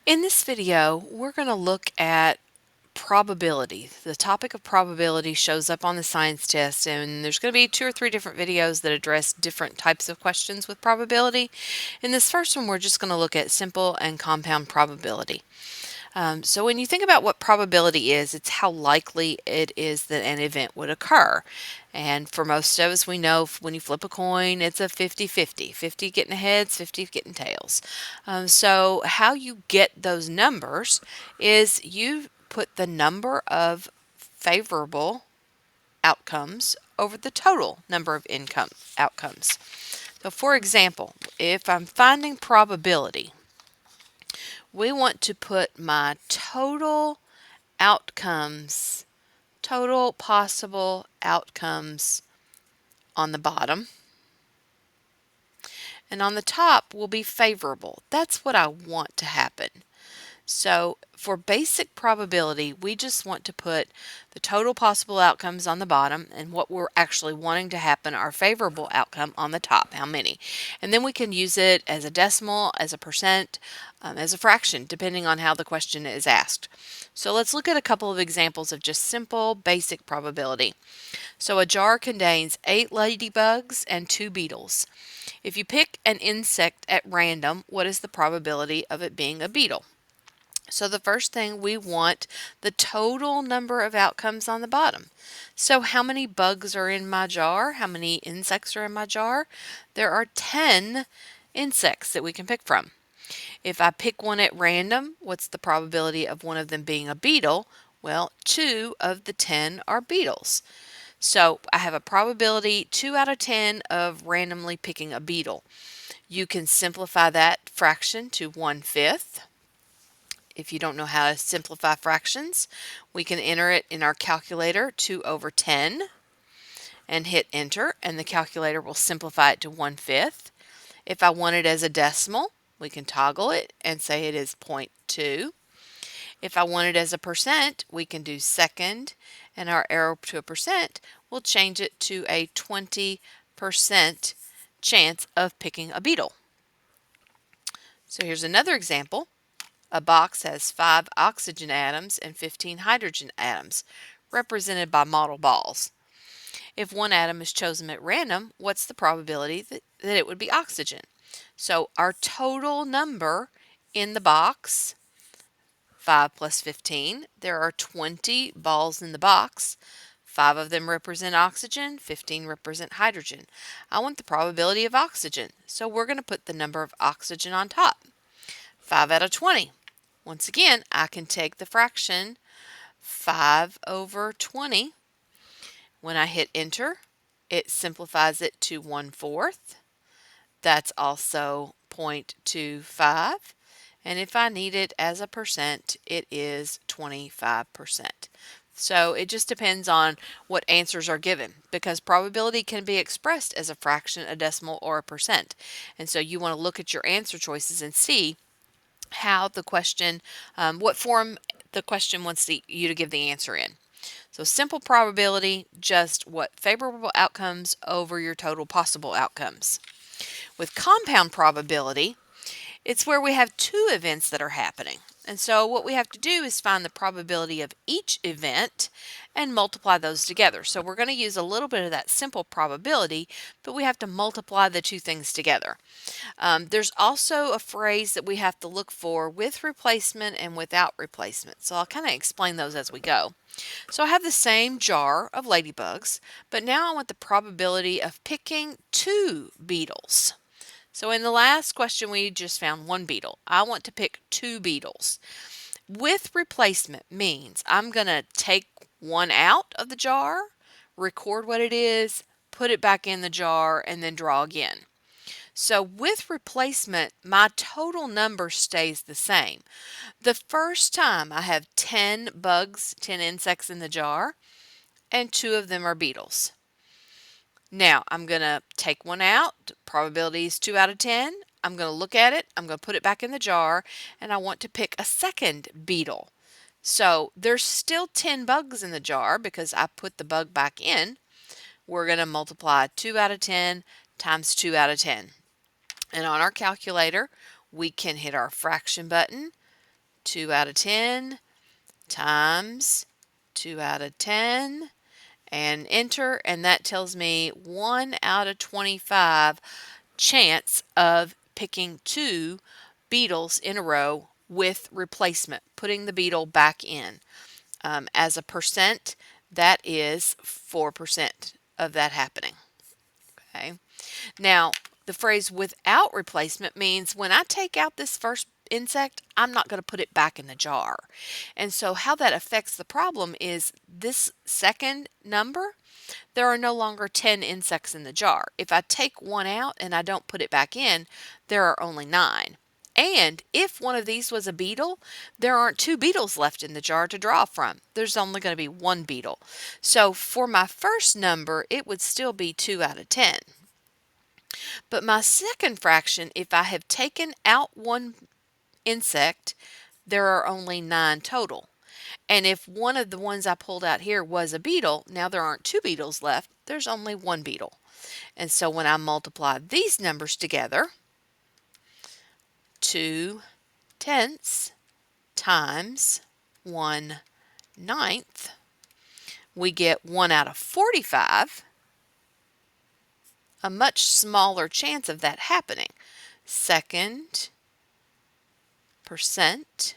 In this video, we're going to look at probability. The topic of probability shows up on the science test, and there's going to be 2 or 3 different videos that address different types of questions with probability. In this first one, we're just going to look at simple and compound probability. So when you think about what probability is, it's how likely it is that an event would occur. And for most of us, we know when you flip a coin, it's a 50-50. 50 getting heads, 50 getting tails. So how you get those numbers is you put the number of favorable outcomes over the total number of income outcomes. So for example, if I'm finding probability, we want to put my total outcomes, total possible outcomes on the bottom. And on the top will be favorable. That's what I want to happen. So for basic probability, we just want to put the total possible outcomes on the bottom and what we're actually wanting to happen, our favorable outcome, on the top, how many. And then we can use it as a decimal, as a percent, as a fraction, depending on how the question is asked. So let's look at a couple of examples of just simple basic probability. So a jar contains 8 ladybugs and 2 beetles. If you pick an insect at random, what is the probability of it being a beetle? So the first thing, we want the total number of outcomes on the bottom. So how many bugs are in my jar? How many insects are in my jar? There are 10 insects that we can pick from. If I pick one at random, what's the probability of one of them being a beetle? Well, 2 of the 10 are beetles. So I have a probability 2 out of 10 of randomly picking a beetle. You can simplify that fraction to 1/5. If you don't know how to simplify fractions, we can enter it in our calculator, 2 over 10, and hit enter, and the calculator will simplify it to 1/5. If I want it as a decimal, we can toggle it and say it is 0.2. If I want it as a percent, we can do second, and our arrow to a percent will change it to a 20% chance of picking a beetle. So here's another example. A box has 5 oxygen atoms and 15 hydrogen atoms, represented by model balls. If one atom is chosen at random, what's the probability that it would be oxygen? So our total number in the box, 5 plus 15, there are 20 balls in the box. 5 of them represent oxygen, 15 represent hydrogen. I want the probability of oxygen, so we're going to put the number of oxygen on top. 5 out of 20. Once again, I can take the fraction 5 over 20. When I hit enter, it simplifies it to 1/4. That's also 0.25. And if I need it as a percent, it is 25%. So it just depends on what answers are given, because probability can be expressed as a fraction, a decimal, or a percent. And so you want to look at your answer choices and see how the question, what form the question wants you to give the answer in. So simple probability, just what favorable outcomes over your total possible outcomes. With compound probability, it's where we have 2 events that are happening. And so what we have to do is find the probability of each event and multiply those together. So we're going to use a little bit of that simple probability, but we have to multiply the 2 things together. There's also a phrase that we have to look for with replacement and without replacement. So I'll kind of explain those as we go. So I have the same jar of ladybugs, but now I want the probability of picking 2 beetles. So in the last question, we just found 1 beetle. I want to pick 2 beetles. With replacement means I'm going to take one out of the jar, record what it is, put it back in the jar, and then draw again. So with replacement, my total number stays the same. The first time I have 10 bugs, 10 insects in the jar, and 2 of them are beetles. Now I'm going to take one out. Probability is 2 out of 10. I'm going to look at it. I'm going to put it back in the jar, and I want to pick a second beetle. So there's still 10 bugs in the jar because I put the bug back in. We're going to multiply 2 out of 10 times 2 out of 10. And on our calculator, we can hit our fraction button, 2 out of 10 times 2 out of 10 and enter, and that tells me 1 out of 25 chance of picking 2 beetles in a row with replacement, putting the beetle back in. As a percent, that is 4% of that happening. Okay. Now, the phrase without replacement means when I take out this first insect, I'm not going to put it back in the jar. And so how that affects the problem is this second number, there are no longer 10 insects in the jar. If I take one out and I don't put it back in, there are only 9. And if one of these was a beetle, there aren't 2 beetles left in the jar to draw from. There's only going to be 1 beetle. So for my first number, it would still be 2 out of 10. But my second fraction, if I have taken out 1 insect, there are only 9 total. And if one of the ones I pulled out here was a beetle, now there aren't 2 beetles left, there's only 1 beetle. And so when I multiply these numbers together, 2/10 times 1/9, we get 1 out of 45, a much smaller chance of that happening. Second percent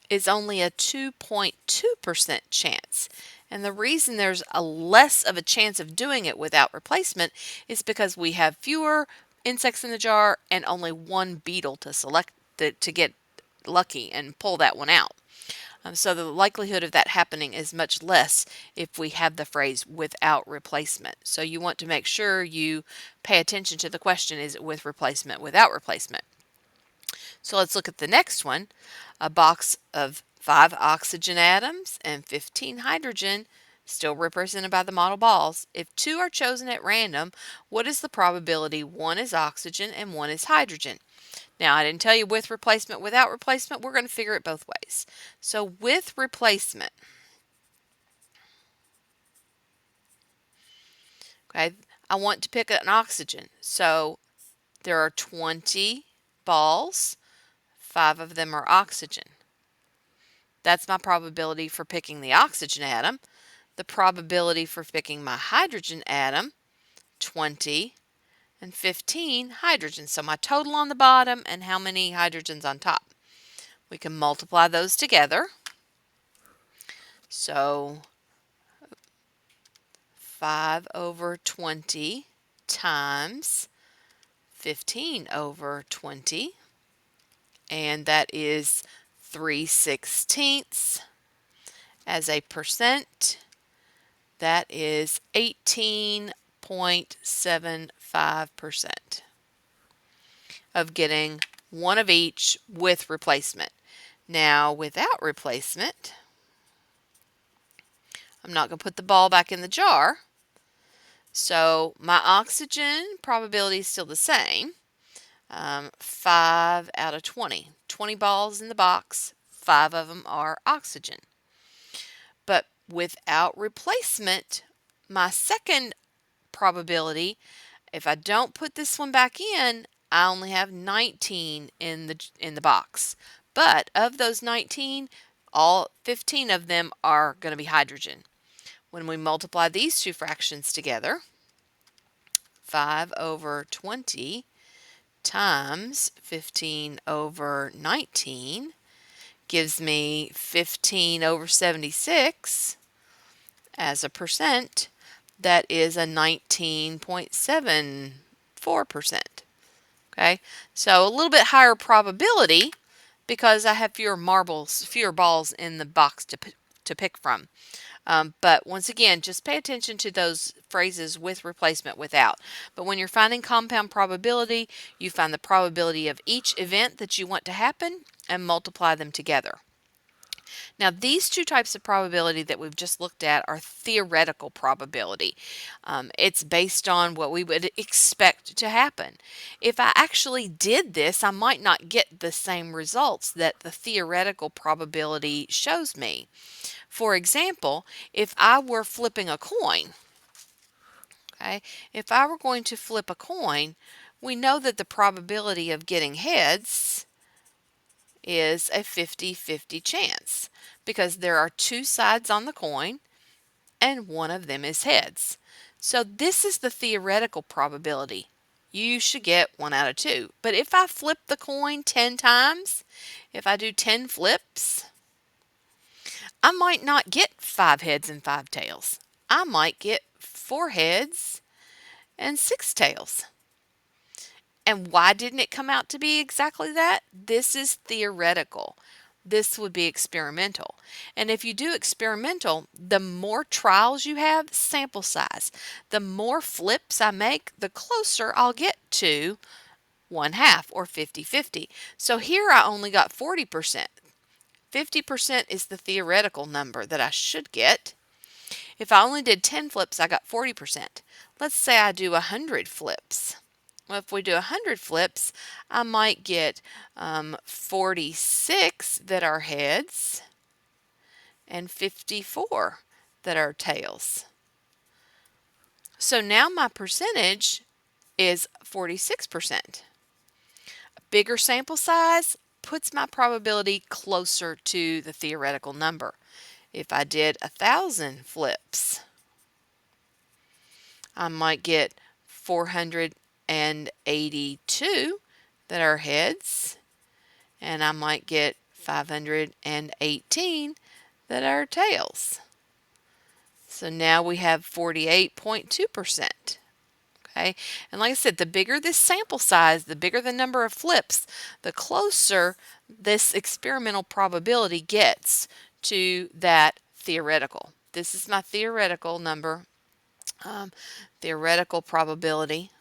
is only a 2.2% chance. And the reason there's a less of a chance of doing it without replacement is because we have fewer insects in the jar and only 1 beetle to select to get lucky and pull that one out. So the likelihood of that happening is much less if we have the phrase without replacement. So you want to make sure you pay attention to the question, is it with replacement, without replacement? So let's look at the next one. A box of 5 oxygen atoms and 15 hydrogen, still represented by the model balls. If 2 are chosen at random, what is the probability 1 is oxygen and 1 is hydrogen? Now, I didn't tell you with replacement, without replacement. We're going to figure it both ways. So with replacement, okay, I want to pick an oxygen. So there are 20 balls. 5 of them are oxygen. That's my probability for picking the oxygen atom. The probability for picking my hydrogen atom, 20 and 15 hydrogens. So my total on the bottom and how many hydrogens on top. We can multiply those together. So 5 over 20 times 15 over 20, and that is 3/16. As a percent, that is 18.75% of getting 1 of each with replacement. Now, without replacement, I'm not going to put the ball back in the jar. So my oxygen probability is still the same. 5 out of 20. 20 balls in the box, 5 of them are oxygen. But without replacement, my second probability, if I don't put this one back in, I only have 19 in the box. But of those 19, all 15 of them are going to be hydrogen. When we multiply these two fractions together, 5 over 20 times 15 over 19 gives me 15 over 76. As a percent, that is a 19.74%. Okay, so a little bit higher probability because I have fewer balls in the box to pick from. But once again, just pay attention to those phrases with replacement, without. But when you're finding compound probability, you find the probability of each event that you want to happen and multiply them together. Now, these two types of probability that we've just looked at are theoretical probability. It's based on what we would expect to happen. If I actually did this, I might not get the same results that the theoretical probability shows me. For example, if I were flipping a coin, okay, if I were going to flip a coin, we know that the probability of getting heads is a 50-50 chance because there are two sides on the coin and one of them is heads. So this is the theoretical probability. You should get 1 out of 2. But if I flip the coin 10 times, if I do 10 flips, I might not get 5 heads and 5 tails. I might get 4 heads and 6 tails. And why didn't it come out to be exactly that? This is theoretical. This would be experimental. And if you do experimental, the more trials you have, sample size. The more flips I make, the closer I'll get to 1/2 or 50-50. So here I only got 40%. 50% is the theoretical number that I should get. If I only did 10 flips, I got 40%. Let's say I do 100 flips. Well, if we do 100 flips, I might get 46 that are heads and 54 that are tails. So now my percentage is 46%. A bigger sample size puts my probability closer to the theoretical number. If I did 1,000 flips, I might get 482 that are heads, and I might get 518 that are tails. So now we have 48.2%. Okay, and like I said, the bigger this sample size, the bigger the number of flips, the closer this experimental probability gets to that theoretical. This is my theoretical number, theoretical probability.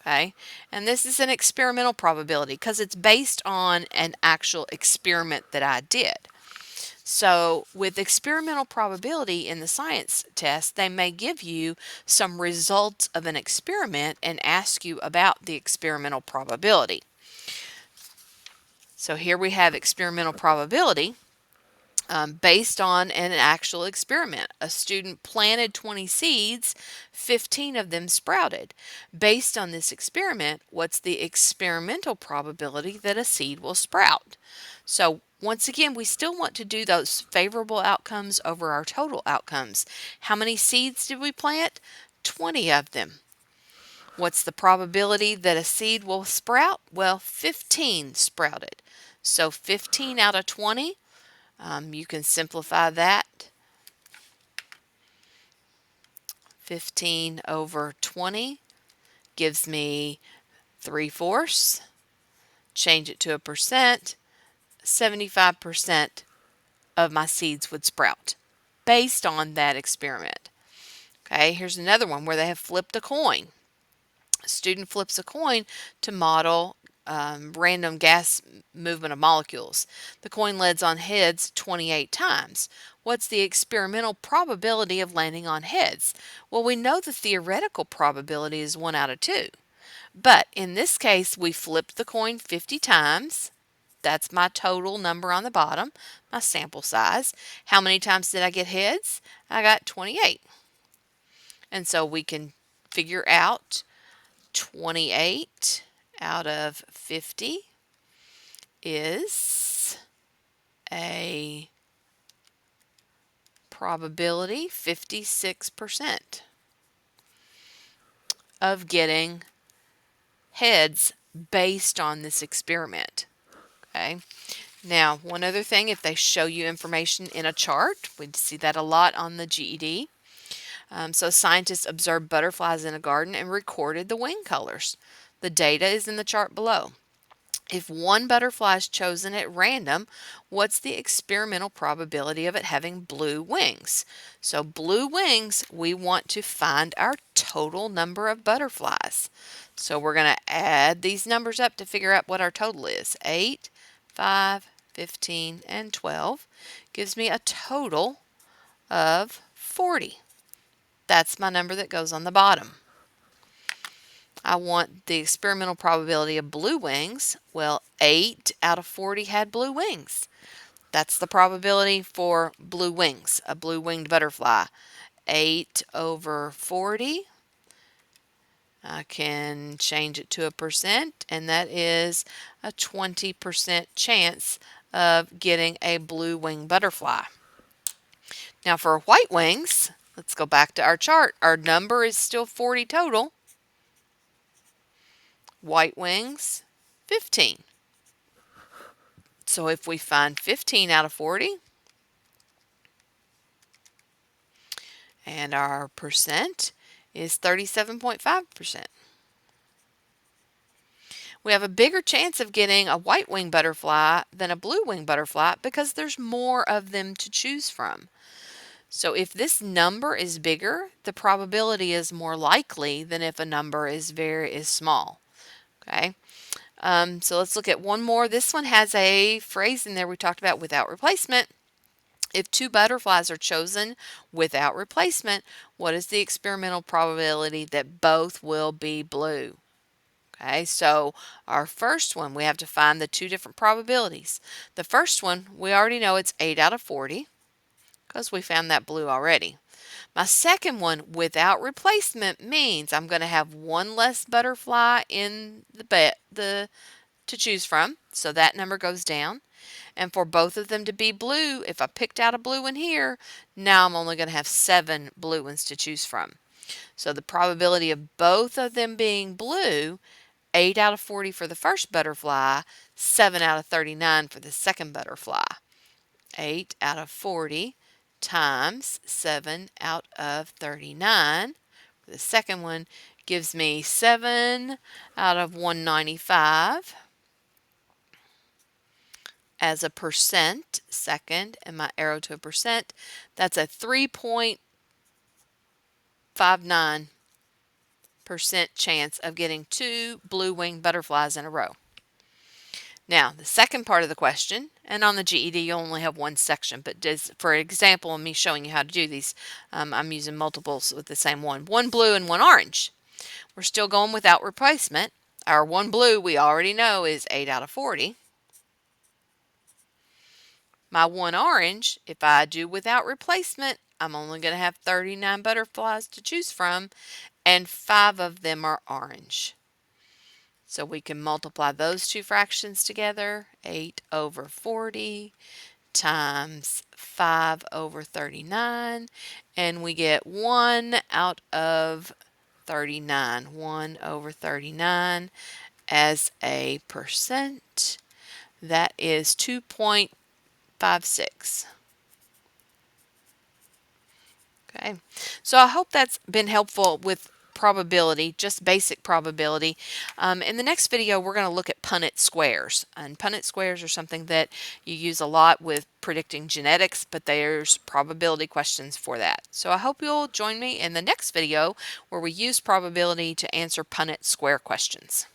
Okay, and this is an experimental probability because it's based on an actual experiment that I did. So with experimental probability in the science test, they may give you some results of an experiment and ask you about the experimental probability. So here we have experimental probability based on an actual experiment. A student planted 20 seeds, 15 of them sprouted. Based on this experiment, what's the experimental probability that a seed will sprout? So once again, we still want to do those favorable outcomes over our total outcomes. How many seeds did we plant? 20 of them. What's the probability that a seed will sprout? Well, 15 sprouted. So 15 out of 20. You can simplify that. 15 over 20 gives me 3/4. Change it to a percent. 75% of my seeds would sprout based on that experiment. Okay, here's another one where they have flipped a coin. A student flips a coin to model random gas movement of molecules. The coin lands on heads 28 times. What's the experimental probability of landing on heads? Well, we know the theoretical probability is 1 out of 2. But in this case, we flipped the coin 50 times. That's my total number on the bottom, my sample size. How many times did I get heads? I got 28. And so we can figure out 28 out of 50 is a probability 56% of getting heads based on this experiment. Okay. Now, one other thing, if they show you information in a chart, we see that a lot on the GED. So scientists observed butterflies in a garden and recorded the wing colors. The data is in the chart below. If one butterfly is chosen at random, what's the experimental probability of it having blue wings? So blue wings, we want to find our total number of butterflies. So we're going to add these numbers up to figure out what our total is. 8, 5, 15, and 12 gives me a total of 40. That's my number that goes on the bottom. I want the experimental probability of blue wings. Well, 8 out of 40 had blue wings. That's the probability for blue wings, a blue-winged butterfly. 8 over 40 I can change it to a percent, and that is a 20% chance of getting a blue wing butterfly. Now for white wings, let's go back to our chart. Our number is still 40 total. White wings, 15. So if we find 15 out of 40, and our percent is 37.5%. We have a bigger chance of getting a white wing butterfly than a blue wing butterfly because there's more of them to choose from. So if this number is bigger, the probability is more likely than if a number is small. Okay. So let's look at one more. This one has a phrase in there we talked about without replacement. If two butterflies are chosen without replacement, what is the experimental probability that both will be blue? Okay, so our first one, we have to find the two different probabilities. The first one, we already know it's 8 out of 40 because we found that blue already. My second one, without replacement, means I'm going to have one less butterfly in the to choose from, so that number goes down. And for both of them to be blue, if I picked out a blue one here, now I'm only going to have 7 blue ones to choose from. So the probability of both of them being blue, 8 out of 40 for the first butterfly, 7 out of 39 for the second butterfly. 8 out of 40 times 7 out of 39 for the second one gives me 7 out of 195 as a percent, second, and my arrow to a percent. That's a 3.59% chance of getting 2 blue-winged butterflies in a row. Now, the second part of the question, and on the GED you only have one section, but for example, me showing you how to do these, I'm using multiples with the same one. One blue and one orange. We're still going without replacement. Our one blue we already know is 8 out of 40. My one orange, if I do without replacement, I'm only going to have 39 butterflies to choose from, and 5 of them are orange. So we can multiply those two fractions together, 8 over 40 times 5 over 39, and we get 1 out of 39, 1 over 39 as a percent. That is 2.56. Okay, so I hope that's been helpful with probability, just basic probability. In the next video, we're going to look at Punnett squares. And Punnett squares are something that you use a lot with predicting genetics, but there's probability questions for that. So I hope you'll join me in the next video where we use probability to answer Punnett square questions.